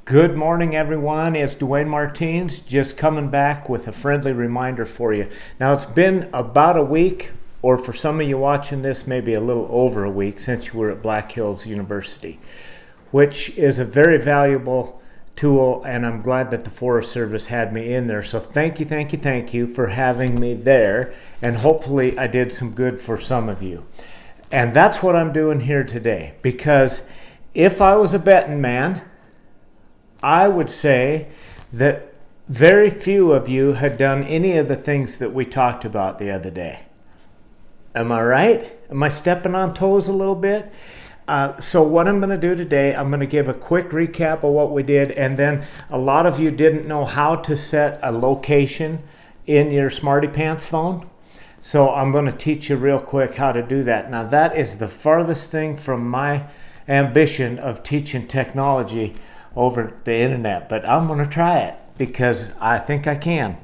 Good morning, everyone. It's Dwayne Martins, just coming back with a friendly reminder for you. Now, it's been about a week, or for some of you watching this, maybe a little over a week since you were at Black Hills University, which is a very valuable tool, and I'm glad that the Forest Service had me in there. So thank you for having me there, and hopefully I did some good for some of you. And that's what I'm doing here today, because if I was a betting man, I would say that very few of you had done any of the things that we talked about the other day. Am I right? Am I stepping on toes a little bit? So what I'm going to do today, I'm going to give a quick recap of what we did, and then a lot of you didn't know how to set a location in your Smarty Pants phone. So I'm going to teach you real quick how to do that. Now, that is the farthest thing from my ambition of teaching technology over the internet, but I'm going to try it because I think I can.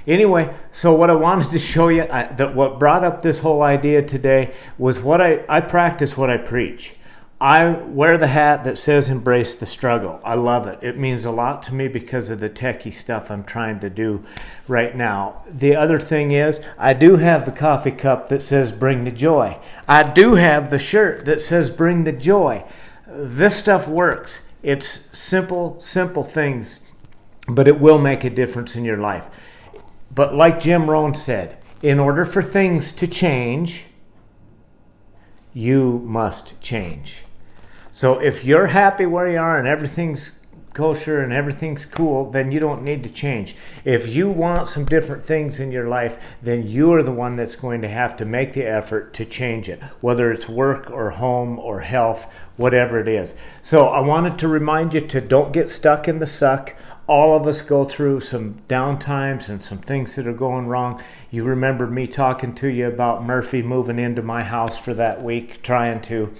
Anyway, so what I wanted to show you, what brought up this whole idea today was what I practice what I preach. I wear the hat that says embrace the struggle. I love it. It means a lot to me because of the techie stuff I'm trying to do right now. The other thing is, I do have the coffee cup that says bring the joy. I do have the shirt that says bring the joy. This stuff works. It's simple things, but it will make a difference in your life. But like Jim Rohn said, in order for things to change, you must change. So if you're happy where you are and everything's kosher and everything's cool, then you don't need to change. If you want some different things in your life, then you are the one that's going to have to make the effort to change it, whether it's work or home or health, whatever it is. So I wanted to remind you to don't get stuck in the suck. All of us go through some downtimes and some things that are going wrong. You remember me talking to you about Murphy moving into my house for that week, trying to.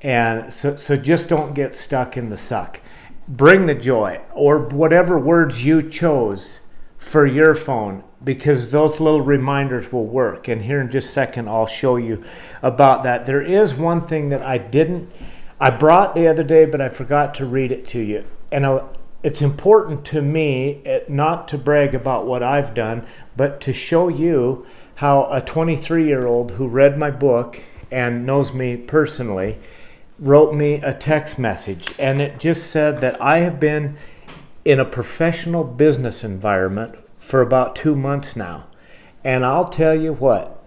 And so just don't get stuck in the suck. Bring the joy, or whatever words you chose for your phone, because those little reminders will work. And here in just a second, I'll show you about that. There is one thing that I brought the other day, but I forgot to read it to you. And it's important to me not to brag about what I've done, but to show you how a 23-year-old who read my book and knows me personally wrote me a text message, and it just said that I have been in a professional business environment for about 2 months now, and I'll tell you what, ...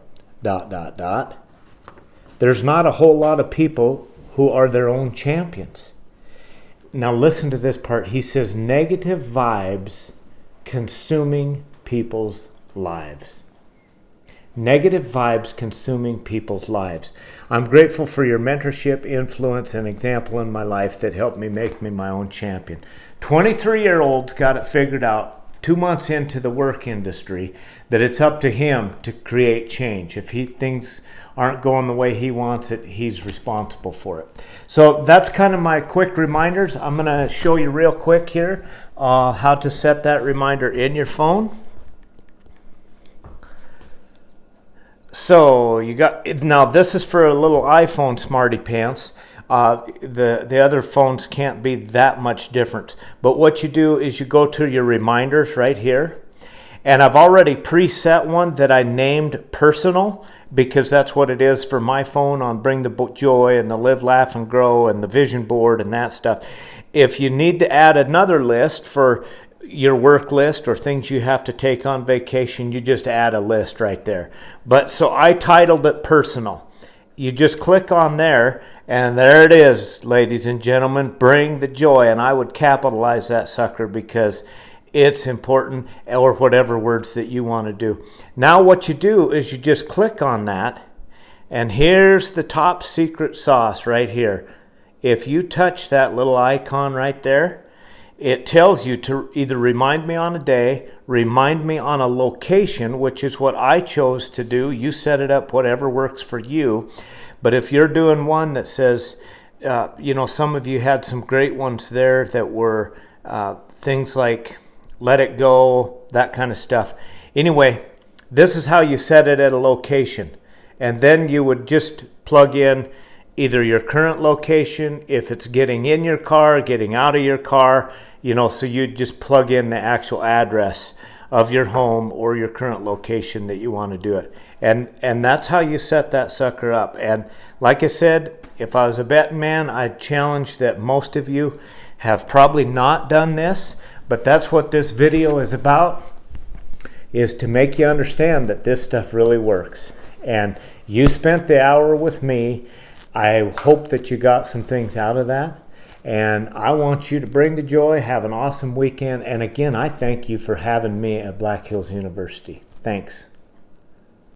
there's not a whole lot of people who are their own champions. Now listen to this part. He says, negative vibes consuming people's lives. Negative vibes consuming people's lives. I'm grateful for your mentorship, influence, and example in my life that helped me make me my own champion. 23-year-old's got it figured out 2 months into the work industry that it's up to him to create change. If things aren't going the way he wants it, he's responsible for it. So that's kind of my quick reminders. I'm going to show you real quick here how to set that reminder in your phone. So you got, now this is for a little iPhone Smarty Pants. The other phones can't be that much different. But what you do is you go to your reminders right here. And I've already preset one that I named personal, because that's what it is for my phone on Bring the Joy and the Live, Laugh, and Grow and the Vision Board and that stuff. If you need to add another list for your work list or things you have to take on vacation, you just add a list right there. But so I titled it personal. You just click on there, and there it is, ladies and gentlemen, Bring the Joy. And I would capitalize that sucker because it's important, or whatever words that you want to do. Now what you do is you just click on that, and here's the top secret sauce right here. If you touch that little icon right there, it tells you to either remind me on a day, remind me on a location, which is what I chose to do. You set it up, whatever works for you. But if you're doing one that says, some of you had some great ones there that were things like let it go, that kind of stuff. Anyway, this is how you set it at a location. And then you would just plug in either your current location, if it's getting in your car, getting out of your car, so you just plug in the actual address of your home or your current location that you want to do it. And that's how you set that sucker up. And like I said, if I was a betting man, I'd challenge that most of you have probably not done this, but that's what this video is about, is to make you understand that this stuff really works. And you spent the hour with me. I hope that you got some things out of that. And I want you to bring the joy, have an awesome weekend. And again, I thank you for having me at Black Hills University. Thanks.